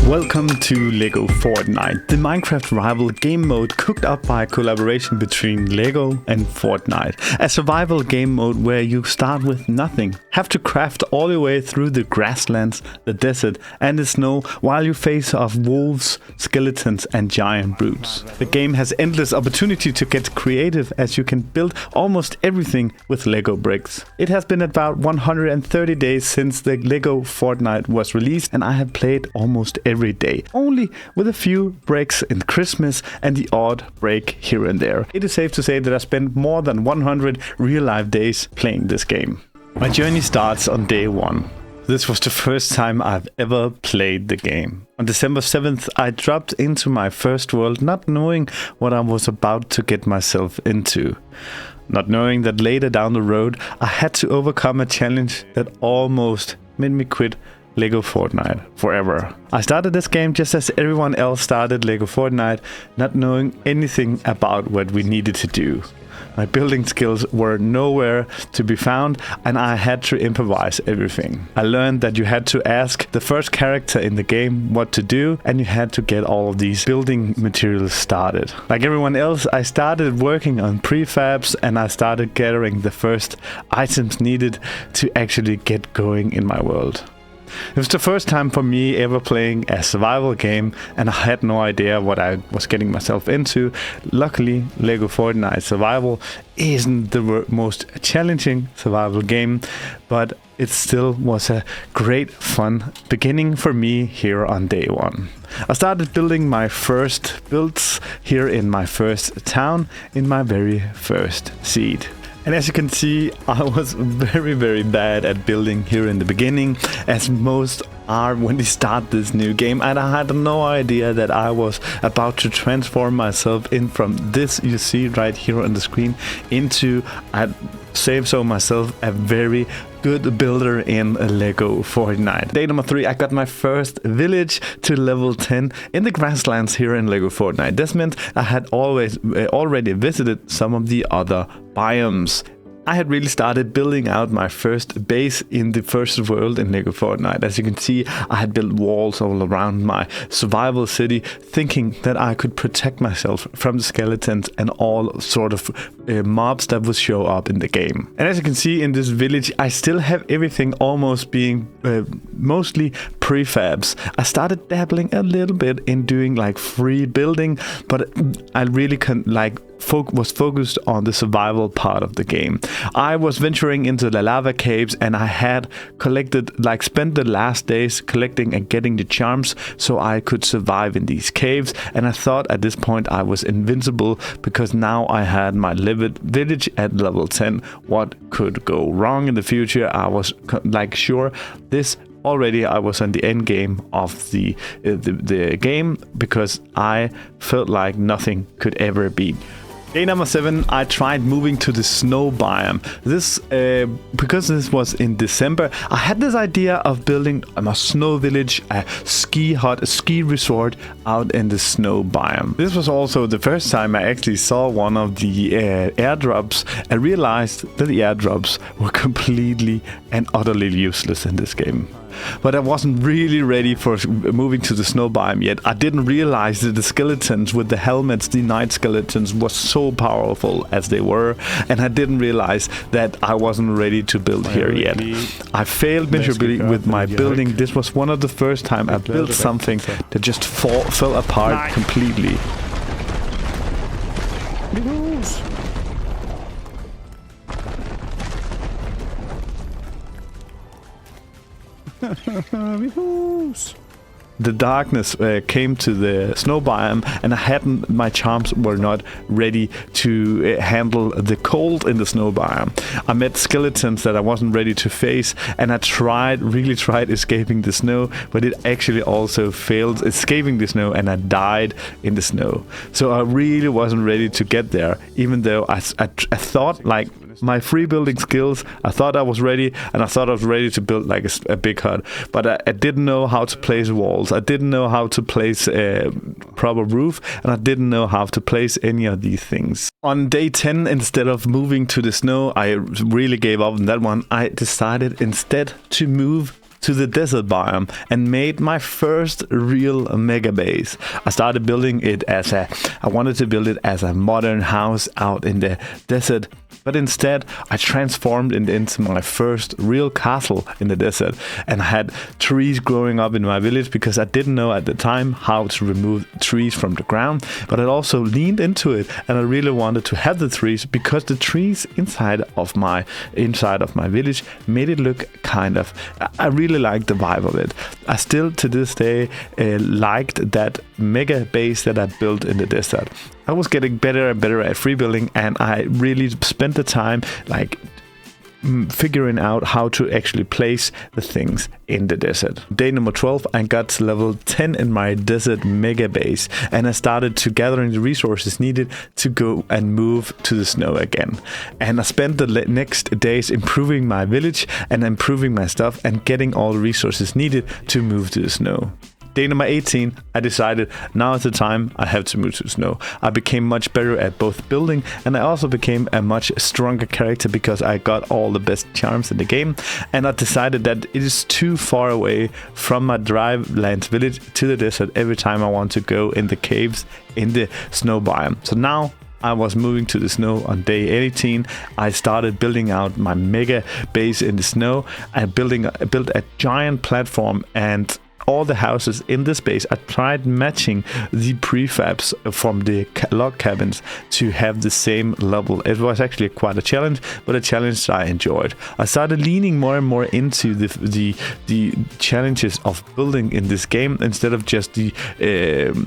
Welcome to LEGO Fortnite, the Minecraft rival game mode cooked up by a collaboration between LEGO and Fortnite. A survival game mode where you start with nothing, have to craft all the way through the grasslands, the desert and the snow while you face off wolves, skeletons and giant brutes. The game has endless opportunity to get creative as you can build almost everything with LEGO bricks. It has been about 130 days since the LEGO Fortnite was released and I have played almost every day, only with a few breaks in Christmas and the odd break here and there. It is safe to say that I spent more than 100 real-life days playing this game. My journey starts on day 1. This was the first time I've ever played the game. On December 7th, I dropped into my first world not knowing what I was about to get myself into. Not knowing that later down the road, I had to overcome a challenge that almost made me quit LEGO Fortnite forever. I started this game just as everyone else started LEGO Fortnite, not knowing anything about what we needed to do. My building skills were nowhere to be found and I had to improvise everything. I learned that you had to ask the first character in the game what to do and you had to get all of these building materials started. Like everyone else, I started working on prefabs and I started gathering the first items needed to actually get going in my world. It was the first time for me ever playing a survival game and I had no idea what I was getting myself into. Luckily, LEGO Fortnite Survival isn't the most challenging survival game, but it still was a great fun beginning for me here on day 1. I started building my first builds here in my first town in my very first seed. And as you can see, I was very bad at building here in the beginning, as most are when they start this new game, and I had no idea that I was about to transform myself in from this you see right here on the screen into, I'd say so myself, a very good builder in LEGO Fortnite. Day number 3, I got my first village to level 10 in the grasslands here in LEGO Fortnite. This meant I had already visited some of the other biomes. I had really started building out my first base in the first world in LEGO Fortnite. As you can see, I had built walls all around my survival city, thinking that I could protect myself from the skeletons and all sort of mobs that would show up in the game. And as you can see in this village, I still have everything almost being mostly prefabs. I started dabbling a little bit in doing like free building, but I really was focused on the survival part of the game. I was venturing into the lava caves and I had spent the last days collecting and getting the charms so I could survive in these caves, and I thought at this point I was invincible because now I had my village at level 10. What could go wrong in the future? I was sure this already I was on the end game of the game because I felt like nothing could ever beat. Day number 7, I tried moving to the snow biome. Because this was in December, I had this idea of building a snow village, a ski hut, a ski resort out in the snow biome. This was also the first time I actually saw one of the airdrops and realized that the airdrops were completely and utterly useless in this game. But I wasn't really ready for moving to the snow biome yet. I didn't realize that the skeletons with the helmets, the night skeletons, was so powerful as they were, and I didn't realize that I wasn't ready to build here yet. I failed miserably with my building. This was one of the first time I built something that just fell apart completely. The darkness came to the snow biome and my charms were not ready to handle the cold in the snow biome. I met skeletons that I wasn't ready to face and I really tried escaping the snow, but it actually also failed escaping the snow and I died in the snow. So I really wasn't ready to get there, even though I thought like my free building skills, I thought I was ready, and I thought I was ready to build like a big hut, but I didn't know how to place walls, I didn't know how to place a proper roof, and I didn't know how to place any of these things. On day 10, instead of moving to the snow, I really gave up on that one. I decided instead to move to the desert biome and made my first real mega base. I started building it I wanted to build it as a modern house out in the desert. But instead, I transformed it into my first real castle in the desert, and I had trees growing up in my village because I didn't know at the time how to remove trees from the ground. But I also leaned into it, and I really wanted to have the trees because the trees inside of my village made it look kind of. I really liked the vibe of it. I still to this day liked that mega base that I built in the desert. I was getting better and better at free building, and I really spent the time like figuring out how to actually place the things in the desert. Day number 12, I got to level 10 in my desert mega base, and I started to gathering the resources needed to go and move to the snow again. And I spent the next days improving my village and improving my stuff and getting all the resources needed to move to the snow. Day number 18, I decided now is the time I have to move to snow. I became much better at both building, and I also became a much stronger character because I got all the best charms in the game. And I decided that it is too far away from my drylands village to the desert every time I want to go in the caves in the snow biome. So now I was moving to the snow on day 18. I started building out my mega base in the snow. I built a giant platform, and all the houses in this base, I tried matching the prefabs from the log cabins to have the same level. It was actually quite a challenge, but a challenge I enjoyed. I started leaning more and more into the challenges of building in this game instead of just the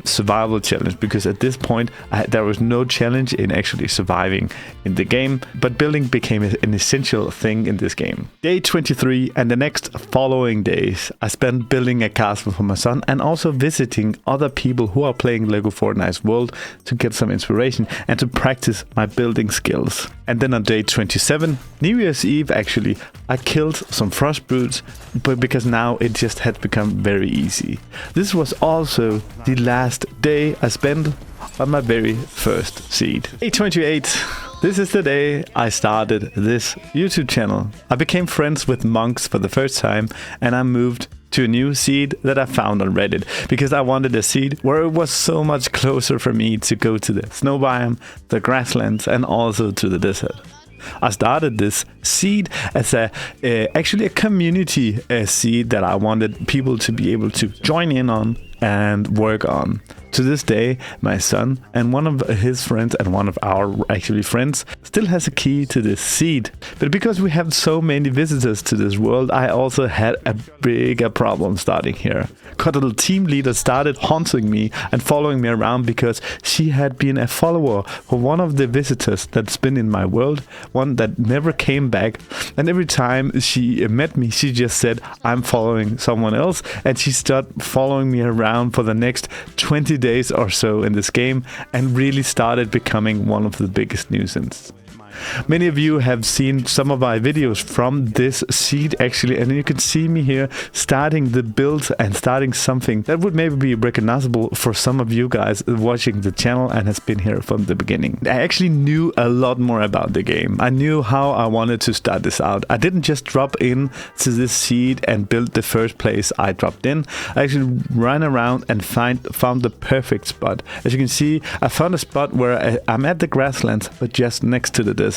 survival challenge, because at this point there was no challenge in actually surviving in the game, but building became an essential thing in this game. Day 23 and the next following days, I spent building a castle for my son and also visiting other people who are playing Lego Fortnite's world to get some inspiration and to practice my building skills. And then on day 27, New Year's Eve actually, I killed some frost brutes, but because now it just had become very easy. This was also the last day I spent on my very first seed. Day 28. This is the day I started this YouTube channel. I became friends with monks for the first time, and I moved to a new seed that I found on Reddit because I wanted a seed where it was so much closer for me to go to the snow biome, the grasslands, and also to the desert. I started this seed as actually a community seed that I wanted people to be able to join in on and work on. To this day, my son and one of his friends and one of our actually friends still has a key to this seed. But because we have so many visitors to this world, I also had a bigger problem starting here. Cuddle team leader started haunting me and following me around because she had been a follower for one of the visitors that's been in my world, one that never came back. And every time she met me, she just said, "I'm following someone else," and she started following me around for the next 20 days or so in this game and really started becoming one of the biggest nuisance. Many of you have seen some of my videos from this seed actually, and you can see me here starting the build and starting something that would maybe be recognizable for some of you guys watching the channel and has been here from the beginning. I actually knew a lot more about the game. I knew how I wanted to start this out. I didn't just drop in to this seed and build the first place I dropped in. I actually ran around and found the perfect spot. As you can see, I found a spot where I'm at the grasslands, but just next to the desert.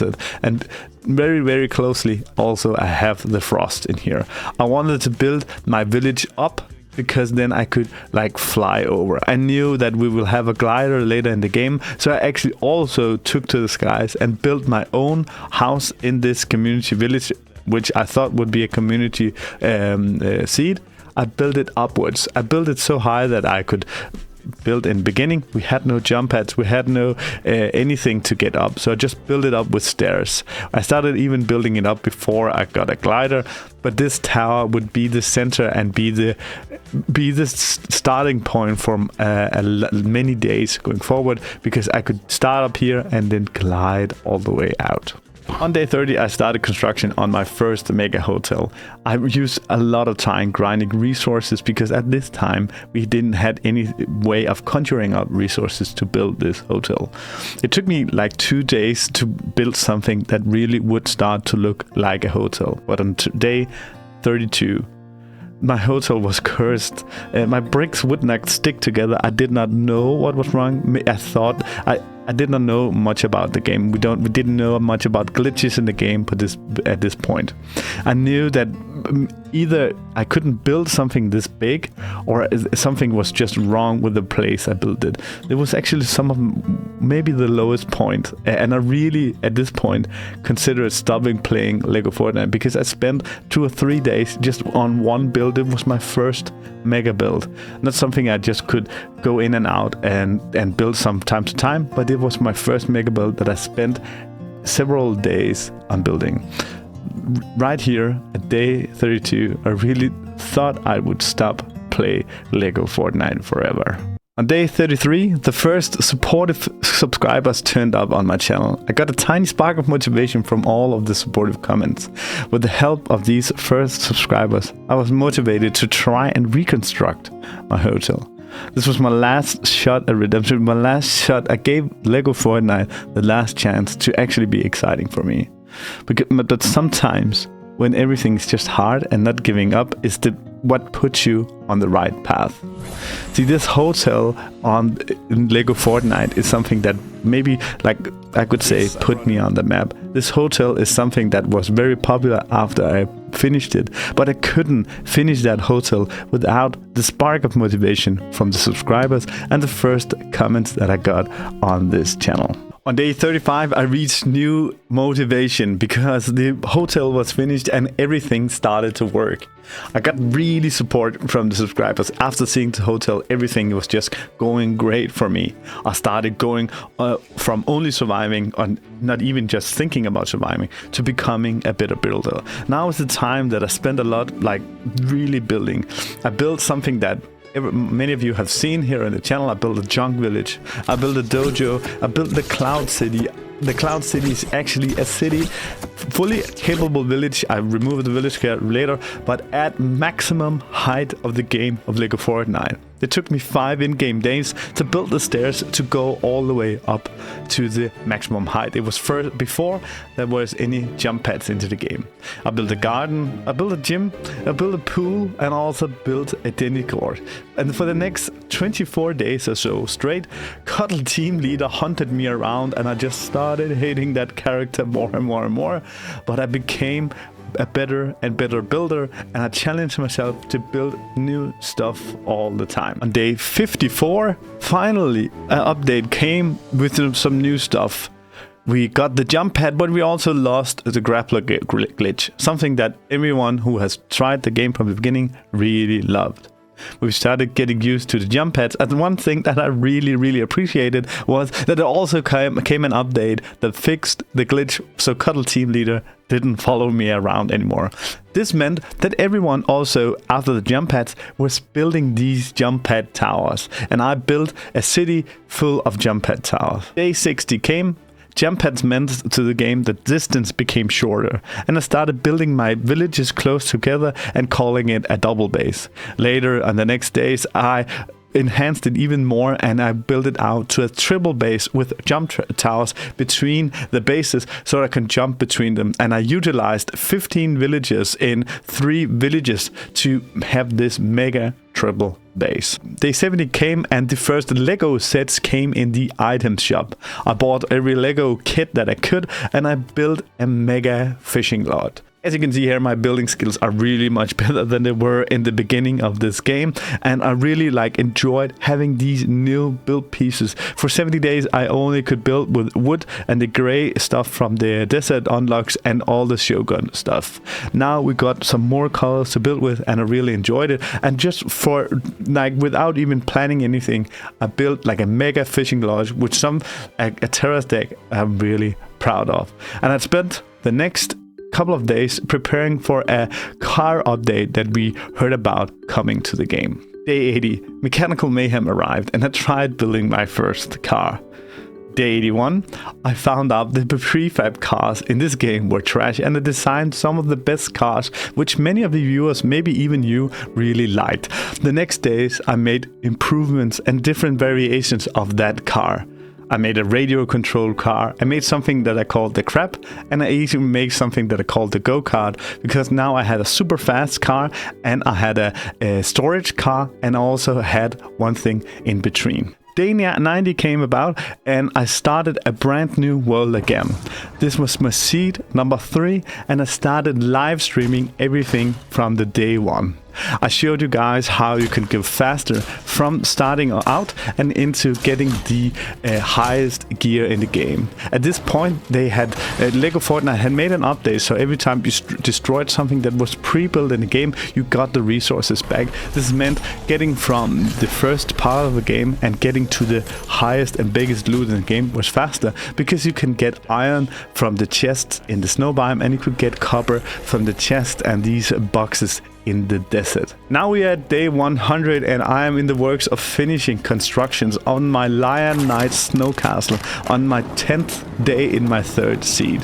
And very, very closely also I have the frost in here. I wanted to build my village up because then I could like fly over. I knew that we will have a glider later in the game, so I actually also took to the skies and built my own house in this community village, which I thought would be a community seed. I built it upwards. I built it so high that I could build in beginning. We had no jump pads, we had no anything to get up, so I just built it up with stairs. I started even building it up before I got a glider, but this tower would be the center and be the starting point from many days going forward, because I could start up here and then glide all the way out. On day 30, I started construction on my first mega hotel. I used a lot of time grinding resources because at this time we didn't have any way of conjuring up resources to build this hotel. It took me like 2 days to build something that really would start to look like a hotel. But on day 32, my hotel was cursed. My bricks would not stick together. I did not know what was wrong. I did not know much about the game. We didn't know much about glitches in the game at this point. I knew that either I couldn't build something this big, or something was just wrong with the place I built it. It was actually maybe the lowest point, and I really at this point considered stopping playing Lego Fortnite, because I spent 2 or 3 days just on one build. It was my first mega build, not something I just could go in and out and build from time to time, but it was my first mega build that I spent several days on building. Right here at day 32, I really thought I would stop play Lego Fortnite forever. On day 33, the first supportive subscribers turned up on my channel. I got a tiny spark of motivation from all of the supportive comments. With the help of these first subscribers, I was motivated to try and reconstruct my hotel. This was my last shot at redemption, my last shot. I gave Lego Fortnite the last chance to actually be exciting for me. But sometimes, when everything's just hard, and not giving up is what puts you on the right path. See, this hotel in Lego Fortnite is something that maybe, like I could say, put me on the map. This hotel is something that was very popular after I finished it, but I couldn't finish that hotel without the spark of motivation from the subscribers and the first comments that I got on this channel. On day 35, I reached new motivation because the hotel was finished and everything started to work. I got really support from the subscribers. After seeing the hotel, everything was just going great for me. I started going from only surviving, or not even just thinking about surviving, to becoming a better builder. Now is the time that I spend a lot really building. I built something that many of you have seen here on the channel. I built a junk village, I built a dojo, I built the Cloud City. The Cloud City is actually a city, fully capable village. I removed the village here later, but at maximum height of the game of Lego Fortnite. It took me 5 in-game days to build the stairs to go all the way up to the maximum height. It was before there was any jump pads into the game. I built a garden, I built a gym, I built a pool, and also built a tennis court. And for the next 24 days or so straight, Cuddle Team Leader hunted me around, and I just started hating that character more and more and more. But I became a better and better builder, and I challenged myself to build new stuff all the time. On day 54, finally an update came with some new stuff. We got the jump pad, but we also lost the grappler glitch, something that everyone who has tried the game from the beginning really loved. We started getting used to the jump pads, and one thing that I really appreciated was that there also came an update that fixed the glitch, so Cuddle Team Leader didn't follow me around anymore. This meant that everyone also, after the jump pads, was building these jump pad towers, and I built a city full of jump pad towers. Day 60 came. Jump pads meant to the game that distance became shorter, and I started building my villages close together and calling it a double base. Later, on the next days, I enhanced it even more, and I built it out to a triple base with jump towers between the bases so I can jump between them. And I utilized 15 villages in 3 villages to have this mega triple base. Day 70 came, and the first Lego sets came in the item shop. I bought every Lego kit that I could, and I built a mega fishing rod. As you can see here, my building skills are really much better than they were in the beginning of this game, and I really enjoyed having these new build pieces. For 70 days I only could build with wood and the gray stuff from the desert unlocks and all the Shogun stuff. Now we got some more colors to build with, and I really enjoyed it. And just for without even planning anything, I built a mega fishing lodge with a terrace deck I'm really proud of. And I spent the next couple of days preparing for a car update that we heard about coming to the game. Day 80, Mechanical Mayhem arrived, and I tried building my first car. Day 81, I found out that the prefab cars in this game were trash, and I designed some of the best cars, which many of the viewers, maybe even you, really liked. The next days I made improvements and different variations of that car. I made a radio controlled car. I made something that I called the crab, and I even made something that I called the go-kart, because now I had a super fast car and I had a storage car, and I also had one thing in between. Day 90 came about and I started a brand new world again. This was my seed number 3, and I started live streaming everything from the day 1. I showed you guys how you can go faster from starting out and into getting the highest gear in the game. At this point, they had Lego Fortnite had made an update, so every time you destroyed something that was pre-built in the game, you got the resources back. This meant getting from the first part of the game and getting to the highest and biggest loot in the game was faster, because you can get iron from the chests in the snow biome, and you could get copper from the chest and these boxes in the desert. Now we are at day 100 and I am in the works of finishing constructions on my Lion Knight snow castle on my 10th day in my 3rd seed.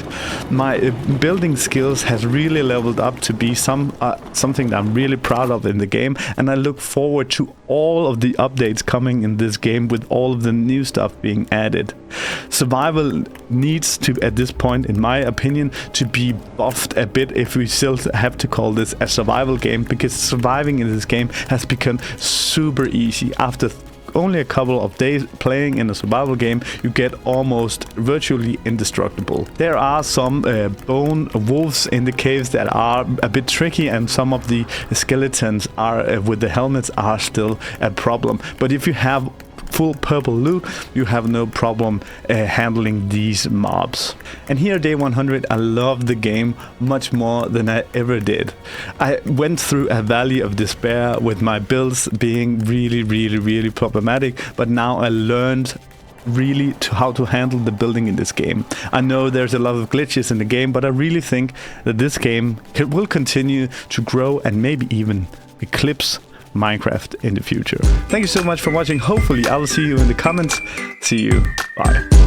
My building skills has really leveled up to be something that I'm really proud of in the game, and I look forward to all of the updates coming in this game with all of the new stuff being added. Survival needs to, at this point in my opinion, to be buffed a bit if we still have to call this a survival game, because surviving in this game has become super easy. After only a couple of days playing in a survival game, you get almost virtually indestructible. There are some bone wolves in the caves that are a bit tricky, and some of the skeletons are with the helmets are still a problem. But if you have full purple loot, you have no problem handling these mobs. And here, day 100, I love the game much more than I ever did. I went through a valley of despair with my builds being really problematic, but now I learned really how to handle the building in this game. I know there's a lot of glitches in the game, but I really think that this game will continue to grow and maybe even eclipse Minecraft in the future. Thank you so much for watching. Hopefully I will see you in the comments. See you. Bye.